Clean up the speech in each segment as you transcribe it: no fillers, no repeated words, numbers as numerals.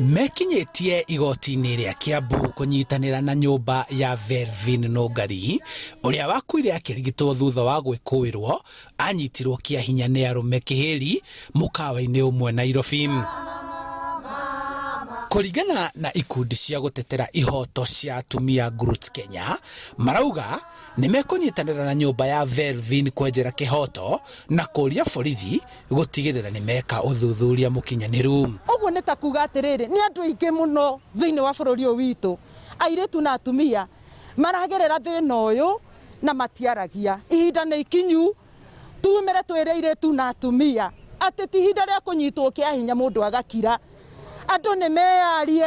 mekinyetie igoti-inĩ rĩa Kiambu kunyitanĩra na nyũmba ya Velvin Nũngari ũrĩa wakuire akĩrigitwo thutha wa gwĩkũĩrwo anyitirwo kĩa hinya nĩ arũme kĩhĩri mũkawa-inĩ ũmwe Nairobi. Kũringana na ikundi cia gũtetera ihoto cia atumia Groots Kenya marauga nĩmekũnyitanĩra na nyũmba ya Velvin kwenjera kĩhoto na kũria borithi gũtigĩrĩra nĩmeka ũthuthuria mũkinyanĩru. Ũguo nĩ ta kuga atĩrĩrĩ, nĩ andũ aingĩ mũno thĩinĩ wa bũrũri ũyũ witũ, airĩtu na atumia maragerera thĩna ũyũ na matiaragia. Ihinda nĩ ikinyu tumĩre twĩre airĩtu na atumia atĩ ti ihinda rĩa kũnyitwo kĩa hinya mũndũ agakira. Andũ nĩ meyarie.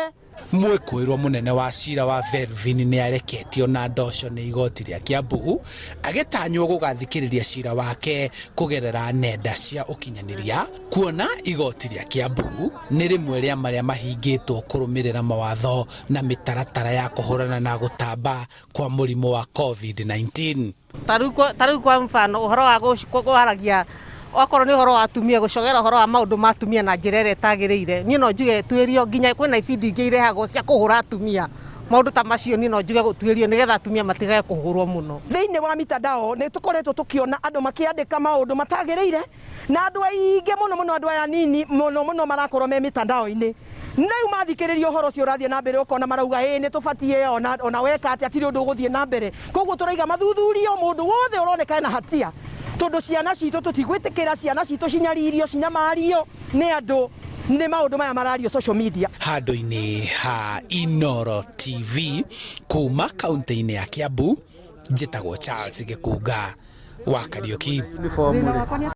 Mwĩkũĩrwo mũnene wa cira wa Velvin nĩ areketio na ndoco nĩ igoti rĩa Kiambu agĩtanywo gũgathikĩrĩria cira wake kũgerera nenda cia ũkinyanĩria, kuona igoti rĩa Kiambu nĩ rĩmwe rĩa marĩa mahingĩtwo kũrũmĩrĩra mawatho na mĩtaratara ya kũhũrana na gũtamba kwa mũrimũ wa COVID-19. Tarĩu kwa mfano ũhoro wa kũharagia okorwo nĩ ũhoro wa atumia gũcogera ũhoro wa maũndũ ma atumia na njĩra ĩrĩa ĩtagĩrĩire, niĩ no njuge tuĩrio nginya kwĩna ibindi ingĩ irehagwo cia kũhũra atumia maũndũ ta macio, niĩ no njuge gũtuĩrio nĩgetha atumia matigage kũhũrwo mũno. Thĩinĩ wa mitandao nĩ tũkoretwo tũkĩona andũ makĩandĩka maũndũ matagĩrĩire na andũ aingĩ mũno andũ aya nini mũno marakorwo me mitandao-inĩ. Rĩu mathikĩrĩria ũhoro ũcio ũrathiĩ na mbere ũkona marauga nĩ tũbatiĩ ona weka atĩ atirĩ ũndũ ũgũthiĩ na mbere. Koguo tũraiga mathuthurio mũndũ wothe ũroneka ena hatia, tondũ ciana citũ tũtigwĩtĩkĩra ciana citũ cinyaririo cinyamario nĩ andũ, nĩ maũndũ maya marario social media. Handũ-inĩ ha Inooro TV kuma kaunti-inĩ ya Kiambu, njĩtagwo Charles Gĩkunga wa Kariuki.